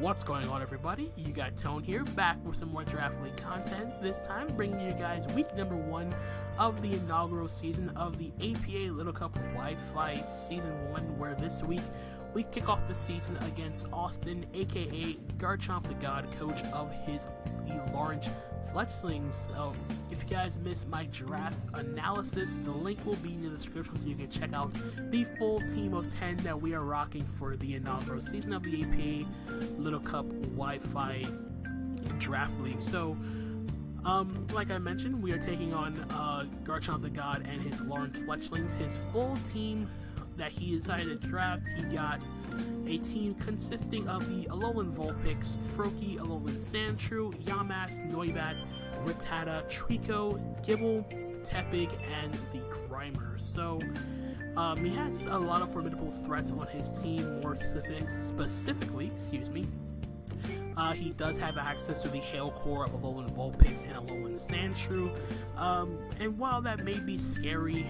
What's going on, everybody? You got Tone here, back with some more Draft League content, this time bringing you guys week number 1 of the inaugural season of the APA Little Cup Wi-Fi Season 1, where this week we kick off the season against Austin, aka Garchomp the God, coach of the large Fletchlings. So if you guys missed my draft analysis, the link will be in the description so you can check out the full team of 10 that we are rocking for the inaugural season of the APA Little Cup Wi-Fi Draft League. So like I mentioned, we are taking on Garchomp the God and his Lawrence Fletchlings. His full team that he decided to draft, he got a team consisting of the Alolan Vulpix, Froakie, Alolan Sandshrew, Yamask, Noibat, Rattata, Trico, Gible, Tepig, and the Grimer. So he has a lot of formidable threats on his team. More specifically, he does have access to the Hail Core of Alolan Vulpix and Alolan Sandshrew, and while that may be scary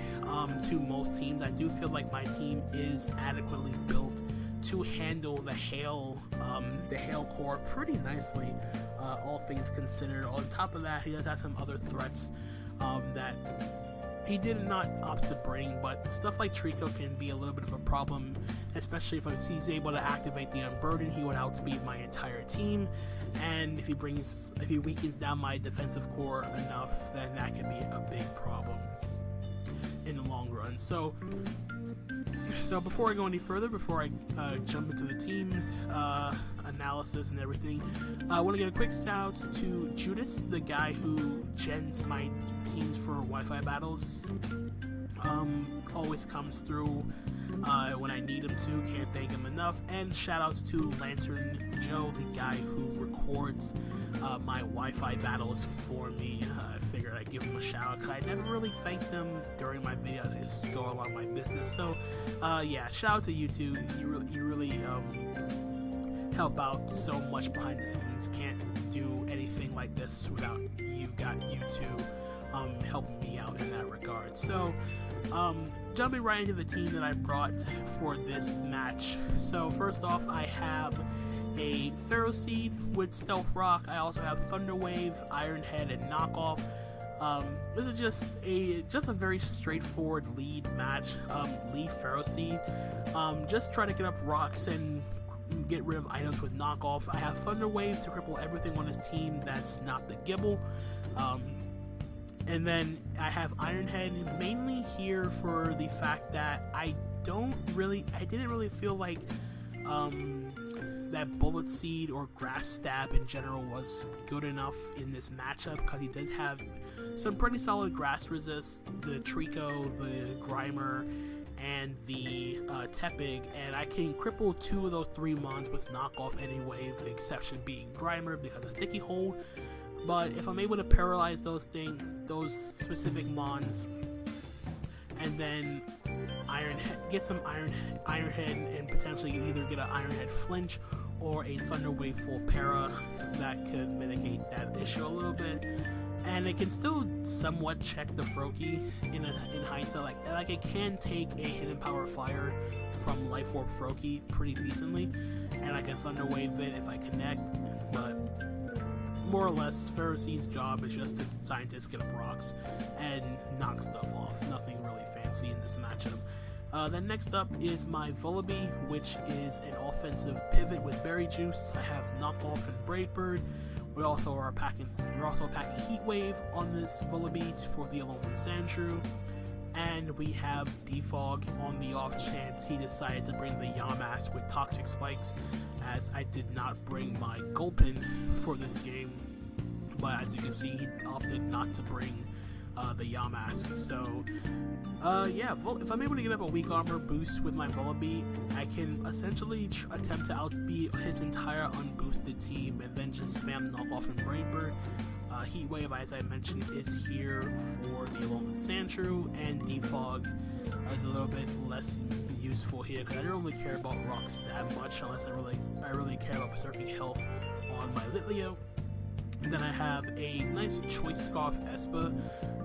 to most teams, I do feel like my team is adequately built to handle the Hail Core pretty nicely, all things considered. On top of that, he does have some other threats that he did not opt to bring, but stuff like Trico can be a little bit of a problem, especially if he's able to activate the Unburden. He would outspeed my entire team, and if he weakens down my defensive core enough, then that can be a big problem in the long run. So before I go any further, before I jump into the team analysis and everything, I want to get a quick shout out to Judas, the guy who gens my teams for Wi-Fi battles. Always comes through when I need him to. Can't thank him enough. And shout outs to Lantern Joe, the guy who records my Wi-Fi battles for me. I figured I'd give him a shout out because I never really thanked them during my videos. I just go along my business. So yeah, shout out to you two. You really help out so much behind the scenes. Can't do anything like this without you two helping me out in that regard. So jumping right into the team that I brought for this match. So first off, I have a Ferroseed with Stealth Rock. I also have Thunder Wave, Iron Head, and Knockoff. This is just a very straightforward lead match. Lead Ferroseed. Just try to get up rocks and get rid of items with Knockoff. I have Thunder Wave to cripple everything on his team that's not the Gible. And then I have Iron Head mainly here for the fact that I didn't really feel like that Bullet Seed or Grass Stab in general was good enough in this matchup, because he does have some pretty solid grass resist, the Trico, the Grimer, and the Tepig, and I can cripple 2 of those 3 mons with Knockoff anyway, the exception being Grimer because of Sticky Hold. But if I'm able to paralyze those specific mons, and then get some Iron Head, and potentially either get an Iron Head flinch or a Thunder Wave full para, that could mitigate that issue a little bit. And it can still somewhat check the Froakie in hindsight. Like it can take a Hidden Power Fire from Life Orb Froakie pretty decently, and I can Thunder Wave it if I connect. But more or less, Ferroseed's job is just to scientist get up rocks and knock stuff off. Nothing really fancy in this matchup. Then next up is my Vullaby, which is an offensive pivot with Berry Juice. I have Knockoff and Brave Bird. We're also packing Heat Wave on this Vullaby for the Alolan Sandshrew. And we have Defog on the off chance he decided to bring the Yamask with Toxic Spikes, as I did not bring my Gulpin for this game. But as you can see, he opted not to bring the Yamask. So yeah, if I'm able to get up a weak armor boost with my Vullaby, I can essentially attempt to outbeat his entire unboosted team and then just spam Knockoff and Brave Bird. Heat Wave, as I mentioned, is here for the Alolan Sandshrew, and Defog is a little bit less useful here because I don't really care about rocks that much unless I really care about preserving health on my Litleo. And then I have a nice Choice Scarf Espa,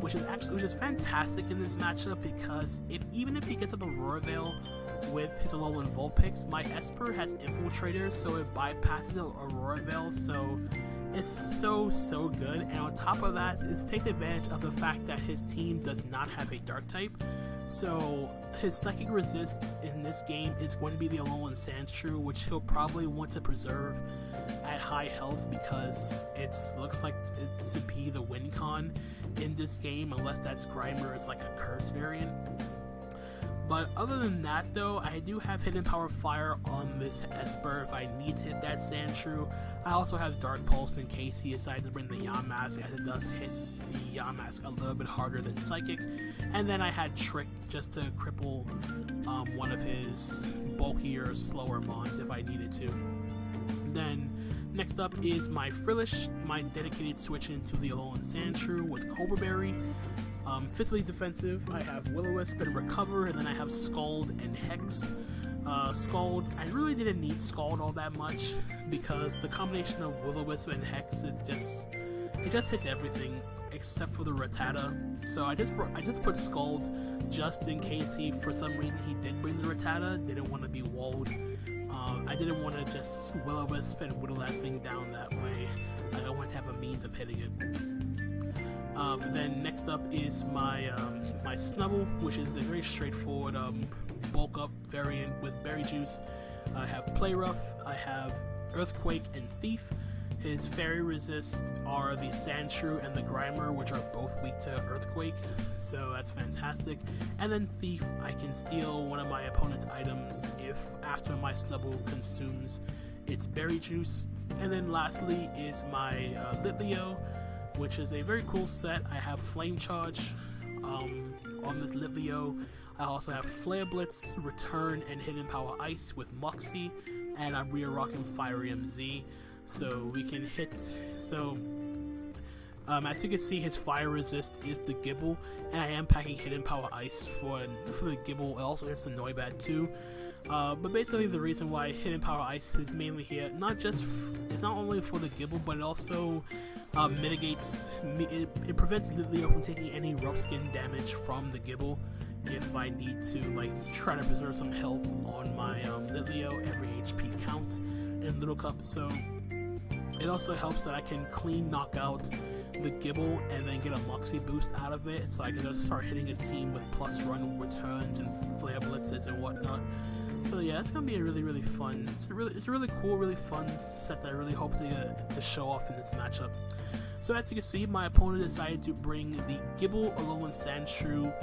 which is fantastic in this matchup, because even if he gets up Aurora Veil, with his Alolan Vulpix. My Esper has Infiltrator, so it bypasses the Aurora Veil, so it's so good. And on top of that, it takes advantage of the fact that his team does not have a Dark type. So his Psychic Resist in this game is going to be the Alolan Sandshrew, which he'll probably want to preserve at high health because it looks like it to be the win con in this game, unless that's Grimer is like a curse variant. But other than that though, I do have Hidden Power Fire on this Esper if I need to hit that Sandshrew. I also have Dark Pulse in case he decides to bring the Yamask, as it does hit the Yamask a little bit harder than Psychic. And then I had Trick just to cripple one of his bulkier, slower mons if I needed to. Then next up is my Frillish, my dedicated switch into the Alolan Sandshrew with Cobra Berry. Physically defensive, I have Will-O-Wisp and Recover, and then I have Scald and Hex. Scald, I really didn't need Scald all that much because the combination of Will-O-Wisp and Hex, it just hits everything except for the Rattata. So I just put Scald just in case he, for some reason, he did bring the Rattata, didn't want to be walled. I didn't want to just Will-O-Wisp and whittle that thing down that way. Like, I wanted to have a means of hitting it. Then next up is my my Snubble, which is a very straightforward bulk up variant with Berry Juice. I have Play Rough, I have Earthquake and Thief. His Fairy Resist are the Sandshrew and the Grimer, which are both weak to Earthquake, so that's fantastic. And then Thief, I can steal one of my opponent's items if after my Snubble consumes its Berry Juice. And then lastly is my Litleo, which is a very cool set. I have Flame Charge on this Litleo. I also have Flare Blitz, Return, and Hidden Power Ice with Moxie, and I'm re-rocking Fire MZ, so we can hit. So as you can see, his Fire Resist is the Gibble, and I am packing Hidden Power Ice for the Gibble. It also hits the Noibat too. But basically the reason why Hidden Power Ice is mainly here, it's not only for the Gibble, but it also mitigates, it prevents Litleo from taking any rough skin damage from the Gibble if I need to like try to preserve some health on my Litleo every HP count in Little Cup. So it also helps that I can clean knock out the Gibble and then get a Moxie boost out of it, so I can just start hitting his team with plus run returns and flare blitzes and whatnot. So yeah, it's gonna be a really fun. It's a really cool, really fun set that I really hope to show off in this matchup. So as you can see, my opponent decided to bring the Gibble, Alolan Sandshrew,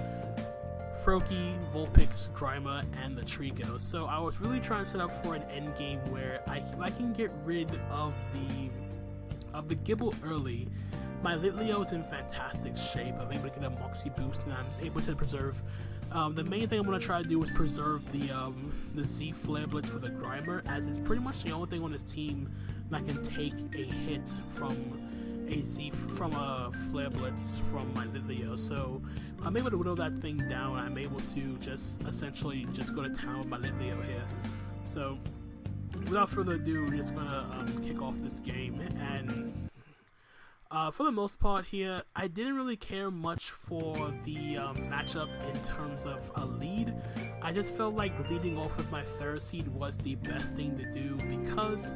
Froakie, Vulpix, Grimer, and the Trico. So I was really trying to set up for an end game where I can get rid of the Gibble early. My Litleo is in fantastic shape. I'm able to get a Moxie boost, and I'm able to preserve. The main thing I'm going to try to do is preserve the Z Flare Blitz for the Grimer, as it's pretty much the only thing on his team that can take a hit from a Flare Blitz from my Litleo. So I'm able to whittle that thing down. I'm able to just essentially just go to town with my Litleo here. So without further ado, we're just gonna kick off this game. And for the most part here, I didn't really care much for the matchup in terms of a lead. I just felt like leading off with my Ferroseed was the best thing to do because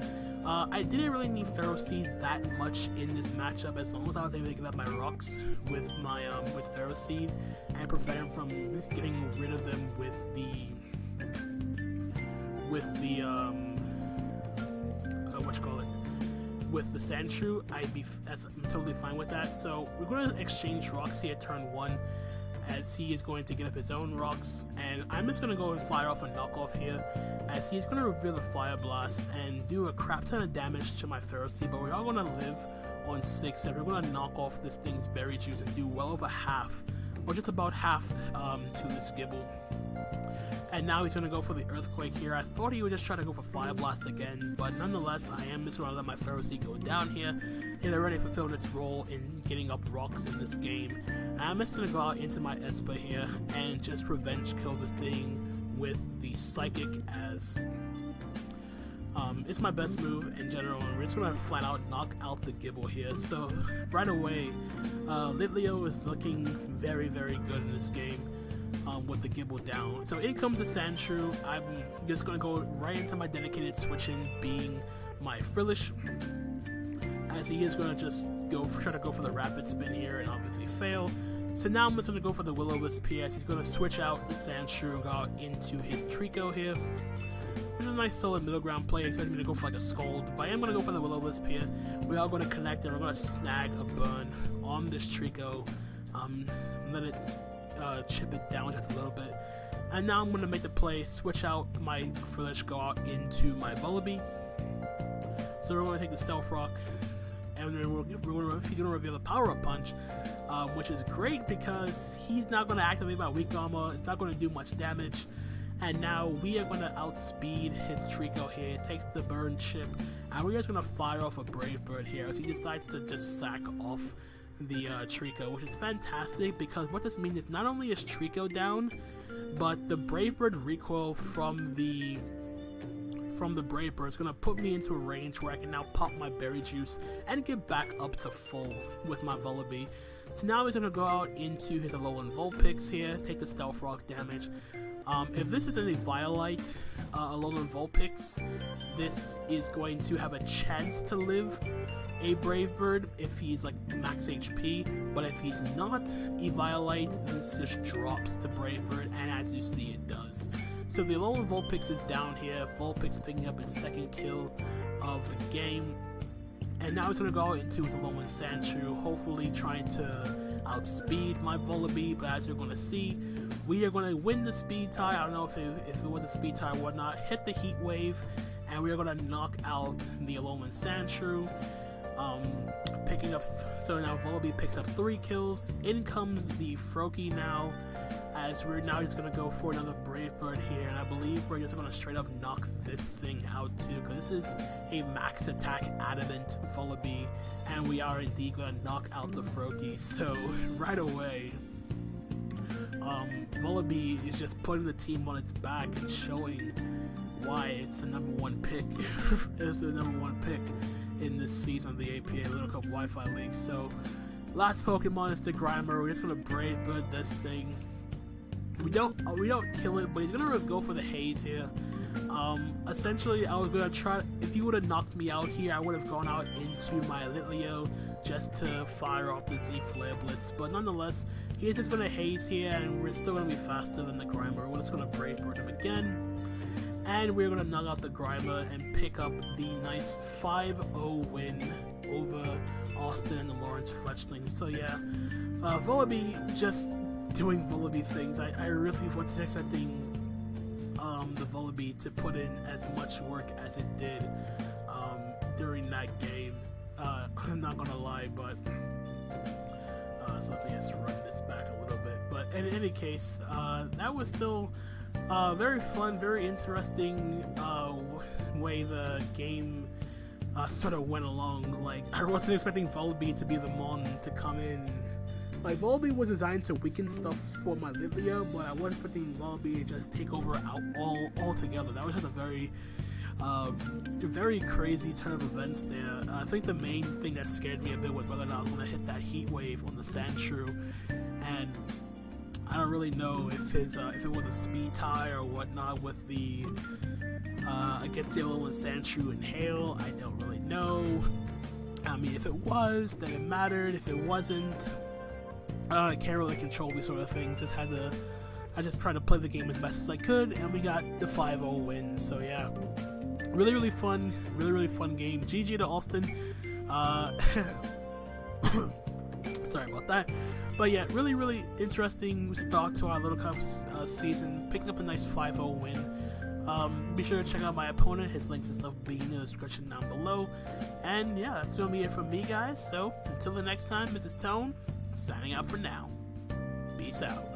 I didn't really need Ferroseed that much in this matchup, as long as I was able to get up my rocks with my with Ferroseed and prevent him from getting rid of them with the with the Sandshrew. I'm totally fine with that. So we're going to exchange rocks here turn 1, as he is going to get up his own rocks, and I'm just going to go and fire off a knockoff here, as he's going to reveal the Fire Blast and do a crap ton of damage to my Ferroseed, but we're all going to live on 6, and we're going to knock off this thing's Berry Juice and do well over half, or just about half to this Gibble. And now he's going to go for the Earthquake here. I thought he would just try to go for Fire Blast again, but nonetheless, I am just going to let my Ferroseed go down here. It already fulfilled its role in getting up rocks in this game. And I'm just going to go out into my Esper here and just revenge kill this thing with the Psychic, as it's my best move in general, and we're just going to flat out knock out the Gibble here. So right away, Litleo is looking very good in this game. with the gimbal down. So in comes the Sandshrew. I'm just going to go right into my dedicated switch-in, being my Frillish, as he is going to just try to go for the rapid spin here and obviously fail. So now I'm just going to go for the Will-O-Wisp here, as he's going to switch out the Sandshrew, go out into his Trico here, which is a nice solid middle ground play. Expecting me to go for like a Scold, but I am going to go for the Will-O-Wisp here. We are going to connect and we're going to snag a burn on this Trico, let it chip it down just a little bit. And now I'm going to make the play, switch out my Frillish, go out into my Vullaby. So we're going to take the Stealth Rock, and he's going to reveal the Power-Up Punch, which is great because he's not going to activate my weak armor. It's not going to do much damage. And now we are going to outspeed his Trico here. It takes the burn chip, and we're just going to fire off a Brave Bird here as he decides to just sack off the Trico, which is fantastic because what this means is not only is Trico down, but the Brave Bird recoil from the Brave Bird is going to put me into a range where I can now pop my Berry Juice and get back up to full with my Vullaby. So now he's going to go out into his Alolan Vulpix here, take the Stealth Rock damage. If this is a Violite Alolan Vulpix, this is going to have a chance to live a Brave Bird if he's like max HP, but if he's not a Violite, this just drops to Brave Bird, and as you see, it does. So the Alolan Vulpix is down here, Vulpix picking up its second kill of the game, and now it's going to go into his Alolan Sandshrew, hopefully trying to outspeed my Vullaby, but as you're going to see, we are going to win the speed tie. I don't know if it was a speed tie or whatnot, hit the Heat Wave, and we are going to knock out the Alolan Sandshrew. Picking up, so now Vullaby picks up 3 kills. In comes the Froakie now, as we're now just going to go for another Brave Bird here, and I believe we're just going to straight up knock this thing out too, because this is a max attack adamant Vullaby, and we are indeed going to knock out the Froakie. So right away, Vullaby is just putting the team on its back and showing why it's the #1 pick. It's the #1 pick in this season of the APA Little Cup Wi-Fi League. So last Pokemon is the Grimer. We're just gonna Brave Bird this thing. We don't kill it, but he's gonna go for the Haze here. Essentially, I was gonna try. If he would have knocked me out here, I would have gone out into my Litleo just to fire off the Z Flare Blitz. But nonetheless, he is just gonna Haze here, and we're still gonna be faster than the Grimer. We're just gonna Brave Bird him again. And we're going to knock out the Grimer and pick up the nice 5-0 win over Austin and the Lawrence Fletchlings. So yeah, Vullaby just doing Vullaby things. I really wasn't expecting the Vullaby to put in as much work as it did during that game. I'm not going to lie, but so let me just run this back a little bit. But in any case, that was still very fun, very interesting way the game sort of went along. Like, I wasn't expecting Vullaby to be the Mon to come in. Like, Vullaby was designed to weaken stuff for my Litleo, but I wasn't expecting Vullaby to just take over altogether. That was just a very crazy turn of events there. I think the main thing that scared me a bit was whether or not I was going to hit that Heat Wave on the Sandshrew, and I don't really know if it was a speed tie or whatnot with the against the Alolan Sandshrew and Hail. I don't really know. I mean, if it was, then it mattered. If it wasn't, I can't really control these sort of things. I just tried to play the game as best as I could, and we got the 5-0 win. So yeah, really fun game. GG to Austin. Sorry about that. But yeah, really interesting start to our Little Cups season, picking up a nice 5-0 win. Be sure to check out my opponent, his links and stuff being in the description down below. And yeah, that's going to be it from me, guys. So until the next time, this is Tone, signing out for now. Peace out.